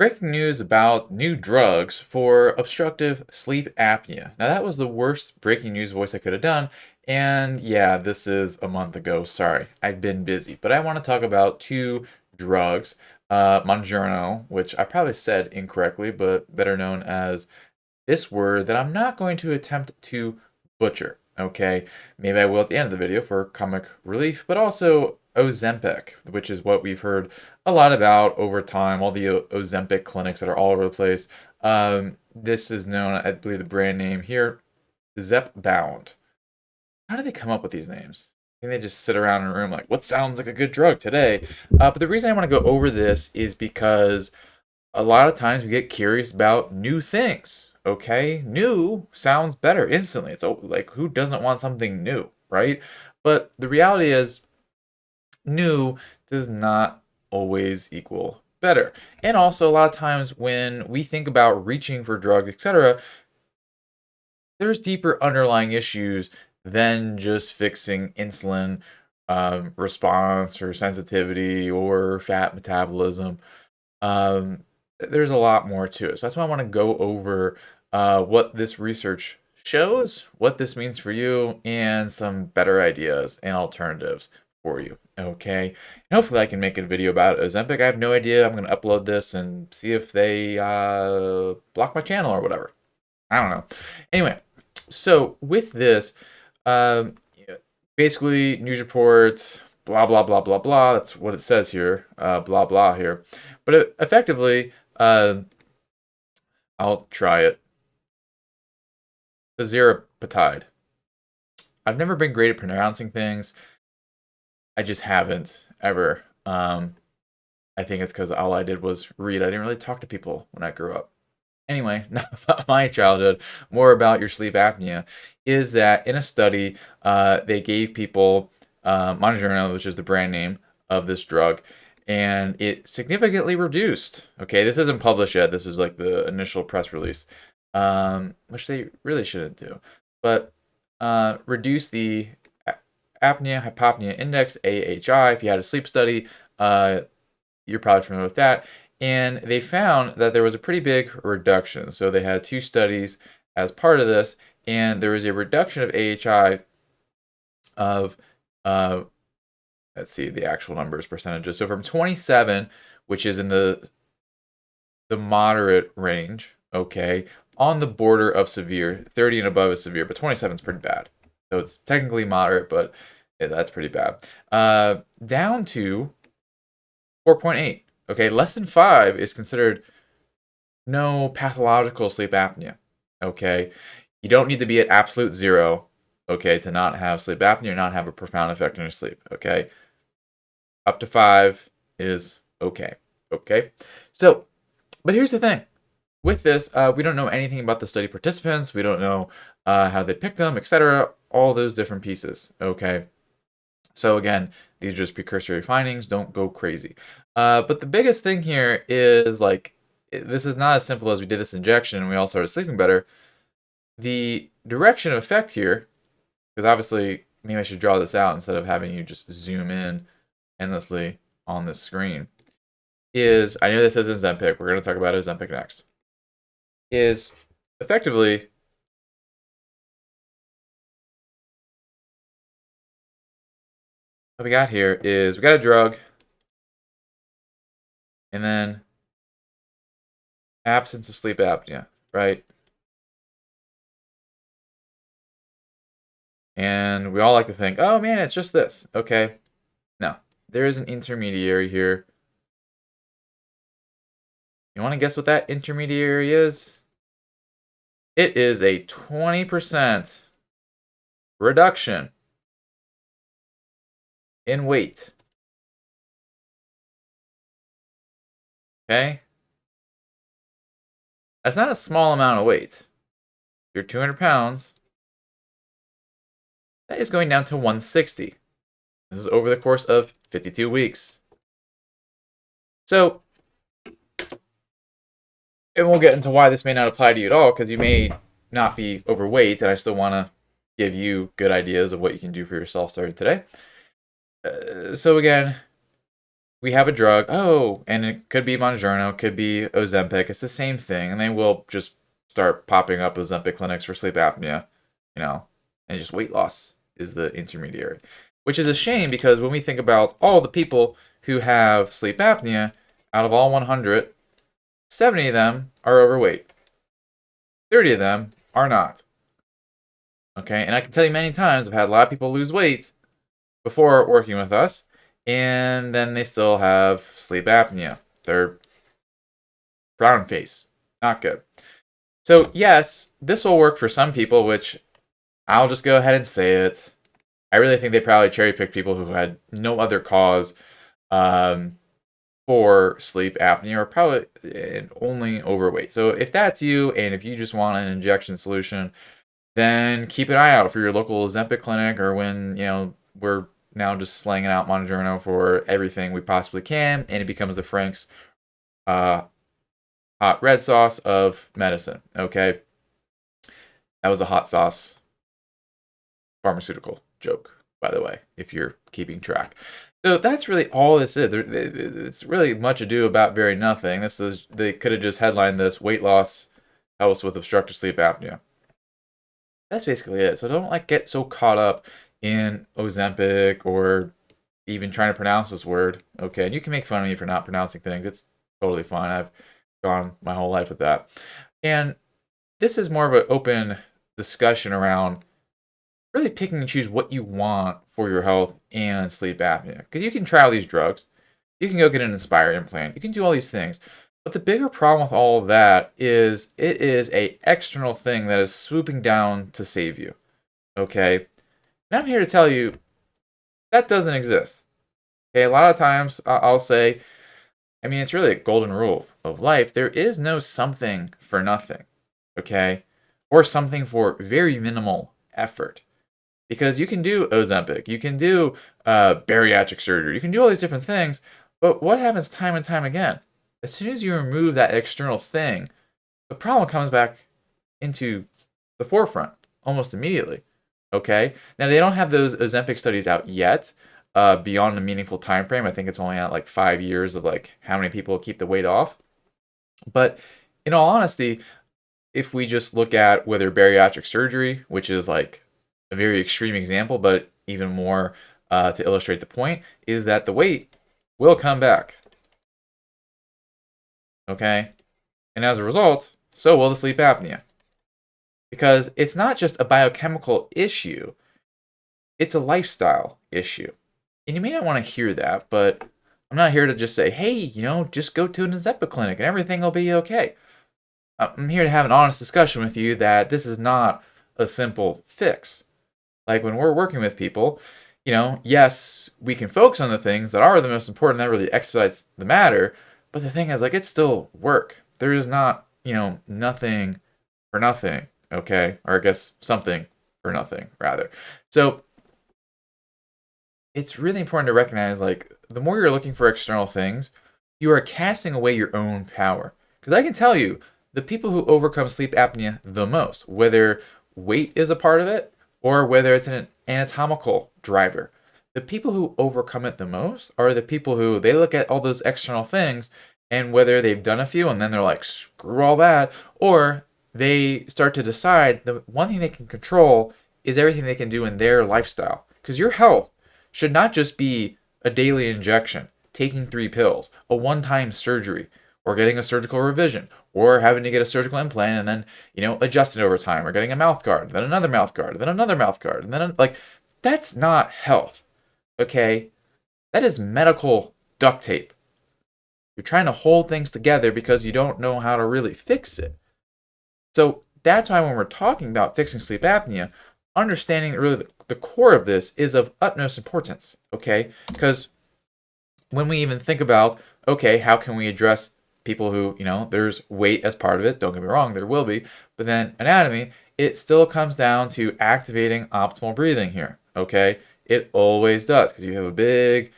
Breaking news about new drugs for obstructive sleep apnea. Now, that was the worst breaking news voice I could have done. And yeah, this is a month ago. Sorry, I've been busy. But I want to talk about two drugs Mounjaro, which I probably said incorrectly, but better known as this word that I'm not going to attempt to butcher. Okay, maybe I will at the end of the video for comic relief, but also Ozempic, which is what we've heard a lot about over time. All the Ozempic clinics that are all over the place. This is known, I believe, the brand name here, Zepbound. How do they come up with these names? I think they just sit around in a room like, what sounds like a good drug today? But the reason I want to go over this is because a lot of times we get curious about new things. Okay, new sounds better instantly. It's like, who doesn't want something new, right? But the reality is, new does not always equal better. And also, a lot of times when we think about reaching for drugs, etc., there's deeper underlying issues than just fixing insulin response or sensitivity or fat metabolism. Um, there's a lot more to it. So that's why I want to go over what this research shows, what this means for you, and some better ideas and alternatives for you. Okay. And hopefully I can make a video about Ozempic. I have no idea. I'm going to upload this and see if they block my channel or whatever. I don't know. Anyway, so with this, um, basically news reports, blah blah blah blah blah. That's what it says here, blah blah here. But effectively, I'll try it. Tirzepatide. I've never been great at pronouncing things. I just haven't ever. I think it's because all I did was read. I didn't really talk to people when I grew up. Anyway, not about my childhood, more about your sleep apnea, is that in a study, they gave people Mounjaro, which is the brand name of this drug, and it significantly reduced. Okay, this isn't published yet. This is like the initial press release, which they really shouldn't do, but reduce the apnea hypopnea index (AHI). If you had a sleep study, you're probably familiar with that. And they found that there was a pretty big reduction. So they had two studies as part of this, and there was a reduction of AHI of, let's see, the actual numbers, percentages. So from 27, which is in the moderate range, okay, on the border of severe, 30 and above is severe, but 27 is pretty bad. So it's technically moderate, but yeah, that's pretty bad. Down to 4.8. Okay, less than 5 is considered no pathological sleep apnea. Okay, you don't need to be at absolute zero, okay, to not have sleep apnea or not have a profound effect on your sleep. Okay, up to 5 is okay. Okay, so, but here's the thing. With this, we don't know anything about the study participants. We don't know how they picked them, etc. All those different pieces. Okay. So again, these are just precursory findings. Don't go crazy. But the biggest thing here is like, this is not as simple as we did this injection and we all started sleeping better. The direction of effect here, because obviously maybe I should draw this out instead of having you just zoom in endlessly on this screen, is, I know this is Ozempic. We're going to talk about Ozempic next. Is effectively what we got here is we got a drug and then absence of sleep apnea, right? And we all like to think, oh man, it's just this. Okay. No, there is an intermediary here. You want to guess what that intermediary is? It is a 20% reduction in weight. Okay? That's not a small amount of weight. You're 200 pounds. That is going down to 160. This is over the course of 52 weeks. So, and we'll get into why this may not apply to you at all, because you may not be overweight, and I still want to give you good ideas of what you can do for yourself starting today. So again, we have a drug, oh, and it could be Mounjaro, could be Ozempic. It's the same thing, and they will just start popping up Ozempic clinics for sleep apnea, and just weight loss is the intermediary, which is a shame because when we think about all the people who have sleep apnea, out of all 100, 70 of them are overweight, 30 of them are not. Okay, and I can tell you many times I've had a lot of people lose weight before working with us, and then they still have sleep apnea. They're frown face. Not good. So, yes, this will work for some people, which I'll just go ahead and say it. I really think they probably cherry picked people who had no other cause for sleep apnea or probably only overweight. So, if that's you, and if you just want an injection solution, then keep an eye out for your local Ozempic clinic, or when, we're now just slanging out Mounjaro for everything we possibly can, and it becomes the Frank's hot red sauce of medicine. Okay, that was a hot sauce pharmaceutical joke, by the way, if you're keeping track. So that's really all this is. It's really much ado about very nothing. They could have just headlined this: weight loss helps with obstructive sleep apnea. That's basically it. So don't get so caught up in Ozempic or even trying to pronounce this word. Okay, and you can make fun of me for not pronouncing things. It's totally fine. I've gone my whole life with that. And this is more of an open discussion around really picking and choose what you want for your health and sleep apnea. Because you can try all these drugs. You can go get an Inspire implant. You can do all these things. But the bigger problem with all of that is it is a external thing that is swooping down to save you. Okay? And I'm here to tell you that doesn't exist. Okay, a lot of times I'll say, it's really a golden rule of life. There is no something for nothing. Okay? Or something for very minimal effort. Because you can do Ozempic, you can do bariatric surgery, you can do all these different things, but what happens time and time again? As soon as you remove that external thing, the problem comes back into the forefront almost immediately. Okay? Now, they don't have those Ozempic studies out yet beyond a meaningful time frame. I think it's only at 5 years of how many people keep the weight off. But in all honesty, if we just look at whether bariatric surgery, which is a very extreme example, but even more to illustrate the point, is that the weight will come back. Okay? And as a result, so will the sleep apnea. Because it's not just a biochemical issue, it's a lifestyle issue. And you may not want to hear that, but I'm not here to just say, hey, just go to an Ozempic clinic and everything will be okay. I'm here to have an honest discussion with you that this is not a simple fix. When we're working with people, yes, we can focus on the things that are the most important, that really expedites the matter, but the thing is, it's still work. There is not, nothing for nothing, okay? Or I guess something for nothing, rather. So it's really important to recognize, the more you're looking for external things, you are casting away your own power. Because I can tell you, the people who overcome sleep apnea the most, whether weight is a part of it, or whether it's an anatomical driver, the people who overcome it the most are the people who they look at all those external things, and whether they've done a few and then they're like, screw all that, or they start to decide the one thing they can control is everything they can do in their lifestyle. Because your health should not just be a daily injection, taking 3 pills, a one-time surgery, or getting a surgical revision, or having to get a surgical implant and then, adjust it over time, or getting a mouth guard, then another mouth guard, then another mouth guard, and then, that's not health, okay? That is medical duct tape. You're trying to hold things together because you don't know how to really fix it. So that's why when we're talking about fixing sleep apnea, understanding that really the core of this is of utmost importance, okay? Because when we even think about, okay, how can we address people who, there's weight as part of it, don't get me wrong, there will be, but then anatomy, it still comes down to activating optimal breathing here, okay? It always does, because you have a big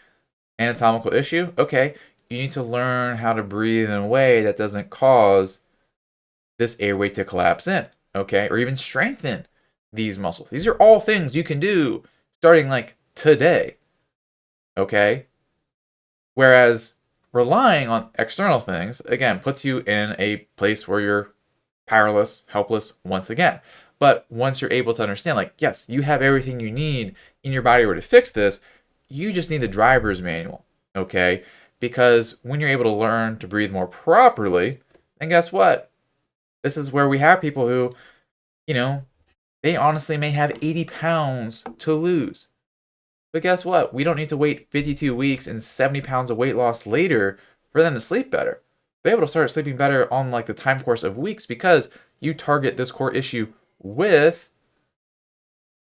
anatomical issue, okay, you need to learn how to breathe in a way that doesn't cause this airway to collapse in, okay, or even strengthen these muscles. These are all things you can do starting today, okay? Whereas relying on external things, again, puts you in a place where you're powerless, helpless once again. But once you're able to understand, like, yes, you have everything you need in your body to fix this, you just need the driver's manual, okay? Because when you're able to learn to breathe more properly, then guess what? This is where we have people who, you know, they honestly may have 80 pounds to lose. But guess what? We don't need to wait 52 weeks and 70 pounds of weight loss later for them to sleep better. They're able to start sleeping better on like the time course of weeks because you target this core issue with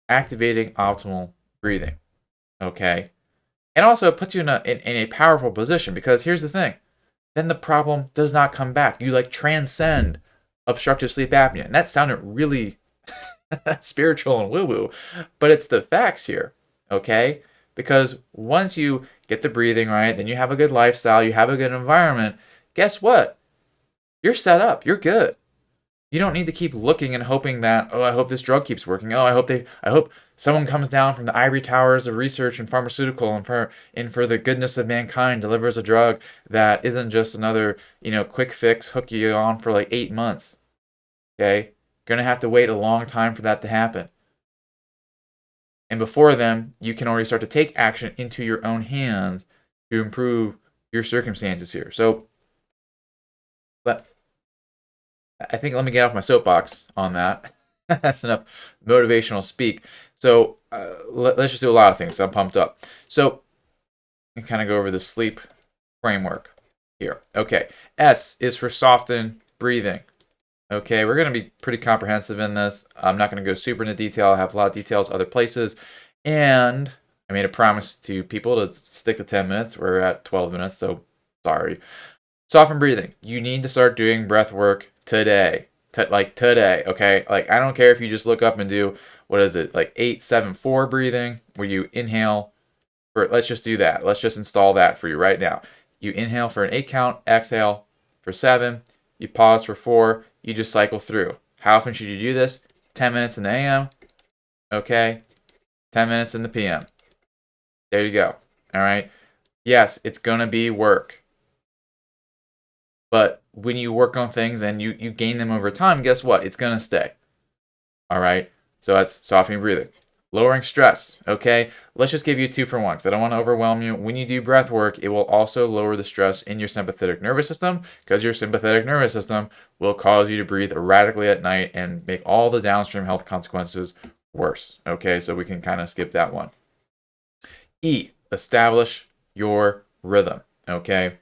activating optimal breathing. Okay. And also it puts you in a powerful position because here's the thing. Then the problem does not come back. You like transcend obstructive sleep apnea. And that sounded really spiritual and woo-woo, but it's the facts here, okay? Because once you get the breathing right, then you have a good lifestyle, you have a good environment, guess what? You're set up. You're good. You don't need to keep looking and hoping that, oh, I hope this drug keeps working. Oh, I hope someone comes down from the ivory towers of research and pharmaceutical and for the goodness of mankind delivers a drug that isn't just another, quick fix, hook you on for like 8 months. Okay? You're going to have to wait a long time for that to happen. And before then, you can already start to take action into your own hands to improve your circumstances here. So, but I think let me get off my soapbox on that. That's enough motivational speak. So let's just do a lot of things. I'm pumped up. So, and kind of go over the sleep framework here. Okay, S is for soften breathing. Okay, we're going to be pretty comprehensive in this. I'm not going to go super into detail. I have a lot of details other places. And I made a promise to people to stick to 10 minutes. We're at 12 minutes, so sorry. Soften breathing. You need to start doing breath work today. Like today, okay? Like I don't care if you just look up and do, what is it, like 8-7-4 breathing, where you inhale for, let's just do that. Let's just install that for you right now. You inhale for an 8 count, exhale for 7, you pause for 4, you just cycle through. How often should you do this? 10 minutes in the AM, okay? 10 minutes in the PM. There you go, all right? Yes, it's going to be work. But when you work on things and you gain them over time, guess what? It's going to stay, all right? So that's softening breathing. Lowering stress, okay? Let's just give you 2 for 1 because I don't want to overwhelm you. When you do breath work, it will also lower the stress in your sympathetic nervous system because your sympathetic nervous system will cause you to breathe erratically at night and make all the downstream health consequences worse, okay? So we can kind of skip that one. E, establish your rhythm, okay?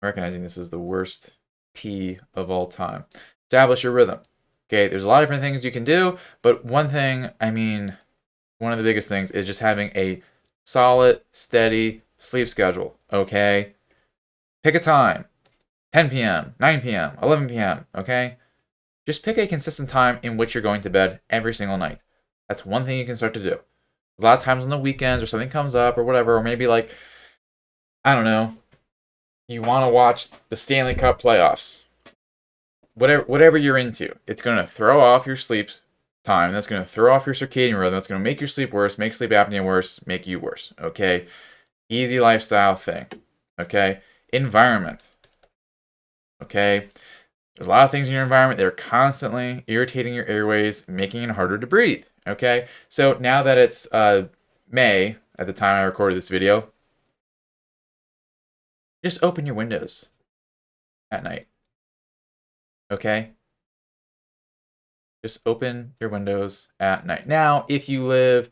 Recognizing this is the worst P of all time. Establish your rhythm. Okay, there's a lot of different things you can do, but one thing, one of the biggest things is just having a solid, steady sleep schedule, okay? Pick a time, 10 p.m., 9 p.m., 11 p.m., okay? Just pick a consistent time in which you're going to bed every single night. That's one thing you can start to do. A lot of times on the weekends or something comes up or whatever, or maybe like, I don't know, you want to watch the Stanley Cup playoffs. Whatever you're into, it's going to throw off your sleep time. That's going to throw off your circadian rhythm. That's going to make your sleep worse, make sleep apnea worse, make you worse. Okay? Easy lifestyle thing. Okay? Environment. Okay? There's a lot of things in your environment that are constantly irritating your airways, making it harder to breathe. Okay? So now that it's May, at the time I recorded this video, just open your windows at night. Okay? Just open your windows at night. Now, if you live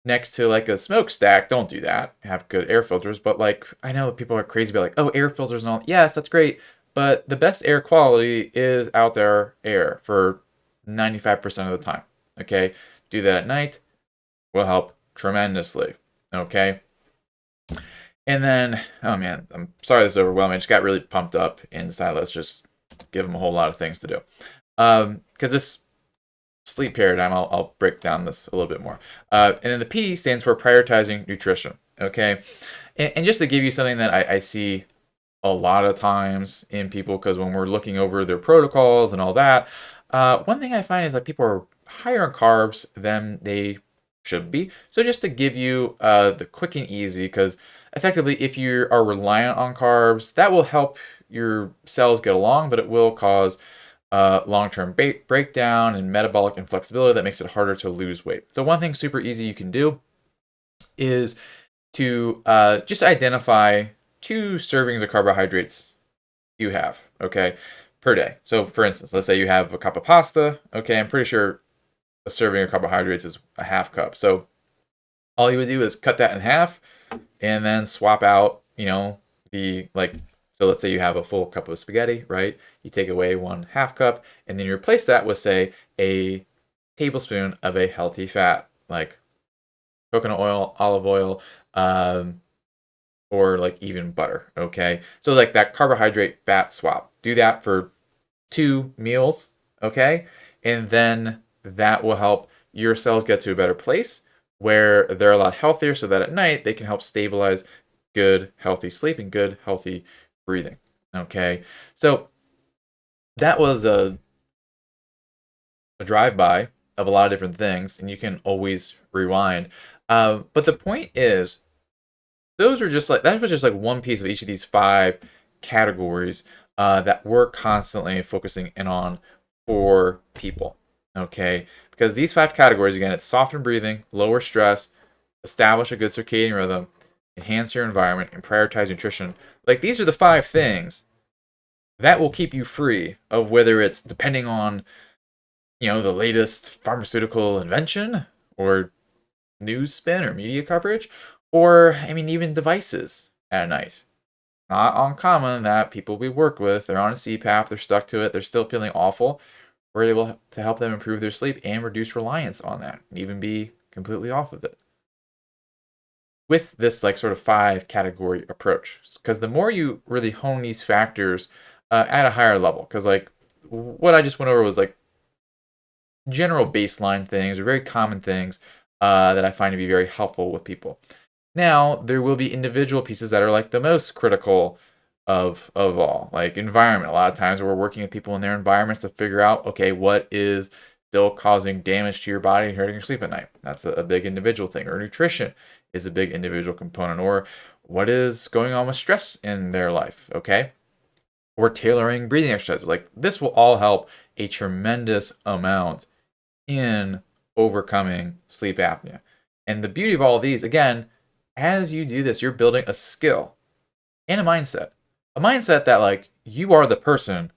next to like a smokestack, don't do that. Have good air filters. But like, I know people are crazy about like, oh, air filters and all. Yes, that's great. But the best air quality is outdoor air for 95% of the time. Okay? Do that at night. Will help tremendously. Okay? And then, oh man, I'm sorry this is overwhelming. I just got really pumped up and decided let's just give them a whole lot of things to do. Because this sleep paradigm, I'll break down this a little bit more. And then the P stands for prioritizing nutrition. Okay, and just to give you something that I see a lot of times in people, because when we're looking over their protocols and all that, one thing I find is that people are higher in carbs than they should be. So just to give you the quick and easy, because effectively, if you are reliant on carbs, that will help your cells get along, but it will cause long-term breakdown and metabolic inflexibility that makes it harder to lose weight. So one thing super easy you can do is to just identify 2 servings of carbohydrates you have, okay, per day. So for instance, let's say you have a cup of pasta, okay, I'm pretty sure a serving of carbohydrates is a half cup. So all you would do is cut that in half and then swap out, the like, so let's say you have a full cup of spaghetti, right? You take away 1/2 cup and then you replace that with, say, a tablespoon of a healthy fat, like coconut oil, olive oil, um, or like even butter, okay? So like that carbohydrate fat swap. Do that for 2 meals, okay? And then that will help your cells get to a better place where they're a lot healthier so that at night they can help stabilize good, healthy sleep and good, healthy breathing, okay? So that was a drive-by of a lot of different things, and you can always rewind. But the point is, those are just like that was just like one piece of each of these 5 categories that we're constantly focusing in on for people. Okay, because these 5 categories again, it's soften breathing, lower stress, establish a good circadian rhythm, enhance your environment, and prioritize nutrition. Like these are the 5 things that will keep you free of whether it's depending on the latest pharmaceutical invention or news spin or media coverage, or I mean even devices at night. Not uncommon that people we work with, they're on a CPAP, they're stuck to it, they're still feeling awful. We're able to help them improve their sleep and reduce reliance on that, and even be completely off of it. With this like sort of 5 category approach, because the more you really hone these factors at a higher level, because like what I just went over was like general baseline things or very common things that I find to be very helpful with people. Now, there will be individual pieces that are like the most critical of all, like environment. A lot of times we're working with people in their environments to figure out, okay, what is still causing damage to your body and hurting your sleep at night. That's a big individual thing. Or nutrition is a big individual component. Or what is going on with stress in their life, okay? Or tailoring breathing exercises. Like this will all help a tremendous amount in overcoming sleep apnea. And the beauty of all of these, again, as you do this, you're building a skill and a mindset. A mindset that, like, you are the person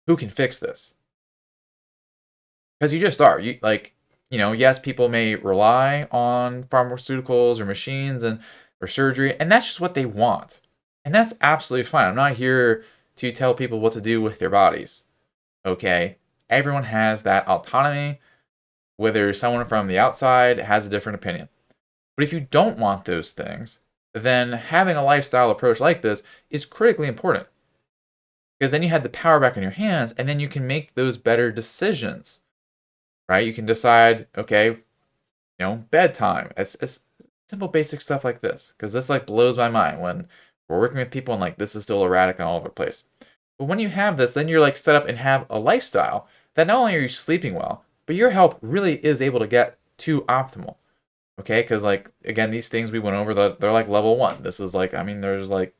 who can fix this. Because you just are. Yes, people may rely on pharmaceuticals or machines or surgery, and that's just what they want. And that's absolutely fine. I'm not here to tell people what to do with their bodies. Okay? Everyone has that autonomy, whether someone from the outside has a different opinion. But if you don't want those things, then having a lifestyle approach like this is critically important. Because then you have the power back in your hands and then you can make those better decisions, right? You can decide, okay, bedtime, as simple basic stuff like this. Because this like blows my mind when we're working with people and like this is still erratic and all over the place. But when you have this, then you're like set up and have a lifestyle that not only are you sleeping well, but your health really is able to get to optimal. Okay, because like again, these things we went over, they're like level 1. This is like, I mean, there's like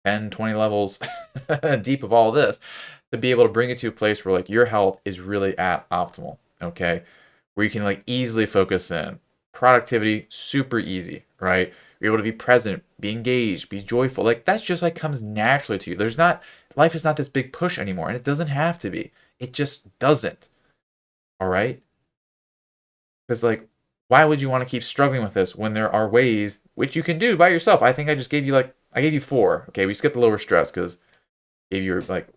10, 20 levels deep of all this to be able to bring it to a place where like your health is really at optimal. Okay, where you can like easily focus in. Productivity, super easy, right? You're able to be present, be engaged, be joyful. Like that's just like comes naturally to you. Life is not this big push anymore, and it doesn't have to be. It just doesn't. All right? Because like, why would you want to keep struggling with this when there are ways which you can do by yourself? I think I gave you 4. Okay, we skipped the lower stress because I gave you like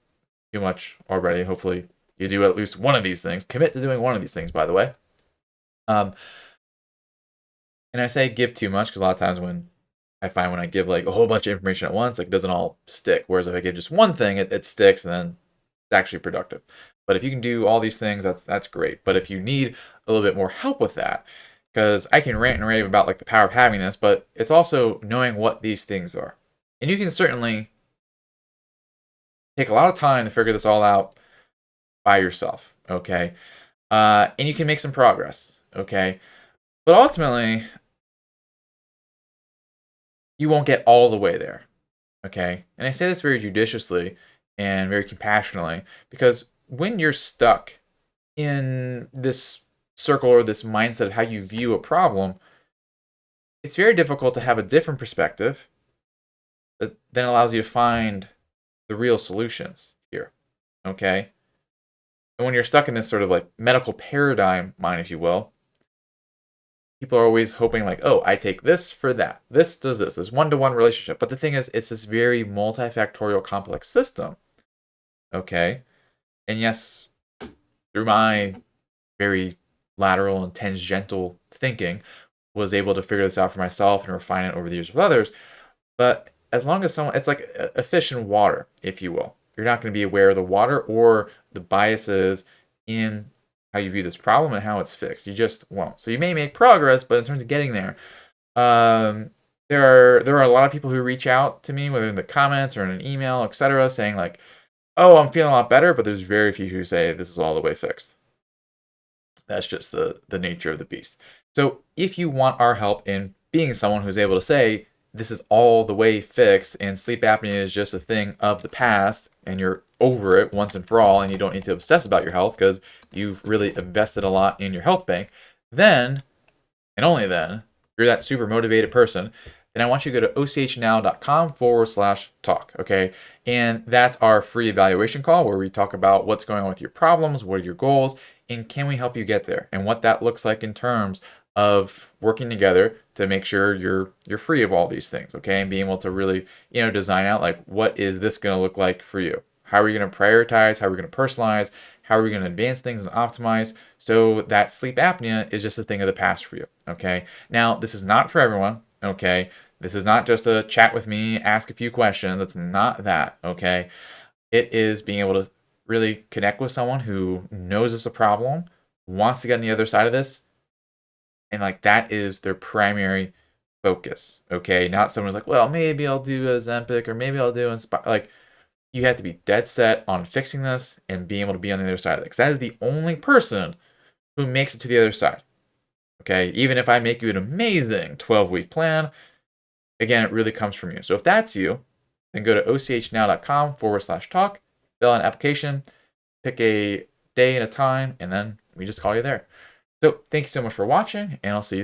too much already. Hopefully, you do at least one of these things. Commit to doing one of these things, by the way. Um, and I say give too much because a lot of times when I give like a whole bunch of information at once, like it doesn't all stick. Whereas if I give just one thing, it sticks and then it's actually productive. But if you can do all these things, that's great. But if you need a little bit more help with that, because I can rant and rave about like the power of having this, but it's also knowing what these things are. And you can certainly take a lot of time to figure this all out by yourself, okay? And you can make some progress, okay? But ultimately, you won't get all the way there. Okay? And I say this very judiciously and very compassionately because when you're stuck in this circle or this mindset of how you view a problem, it's very difficult to have a different perspective that then allows you to find the real solutions here. Okay? And when you're stuck in this sort of like medical paradigm mind, if you will, people are always hoping like, oh, I take this for that. This does this one-to-one relationship. But the thing is, it's this very multifactorial complex system. Okay? And yes, through my very lateral and tangential thinking, was able to figure this out for myself and refine it over the years with others. But as long as someone, it's like a fish in water, if you will. You're not going to be aware of the water or the biases in how you view this problem and how it's fixed. You just won't. So you may make progress, but in terms of getting there, um, there are a lot of people who reach out to me, whether in the comments or in an email, etc., saying like, "Oh, I'm feeling a lot better," but there's very few who say this is all the way fixed. That's just the nature of the beast. So if you want our help in being someone who's able to say this is all the way fixed and sleep apnea is just a thing of the past and you're over it once and for all and you don't need to obsess about your health because you've really invested a lot in your health bank, then and only then, if you're that super motivated person, then I want you to go to ochnow.com/talk, okay? And that's our free evaluation call where we talk about what's going on with your problems, what are your goals, and can we help you get there, and what that looks like in terms of working together to make sure you're free of all these things, okay? And being able to really, design out like what is this going to look like for you? How are we going to prioritize? How are we going to personalize? How are we going to advance things and optimize so that sleep apnea is just a thing of the past for you? Okay. Now, this is not for everyone. Okay. This is not just a chat with me, ask a few questions. It's not that. Okay. It is being able to really connect with someone who knows it's a problem, wants to get on the other side of this, and like that is their primary focus. Okay. Not someone who's like, well, maybe I'll do Ozempic or maybe I'll do Inspire. Like, you have to be dead set on fixing this and being able to be on the other side of it. Because that is the only person who makes it to the other side. Okay, even if I make you an amazing 12-week plan, again, it really comes from you. So if that's you, then go to ochnow.com/talk, fill out an application, pick a day and a time, and then we just call you there. So thank you so much for watching, and I'll see you soon.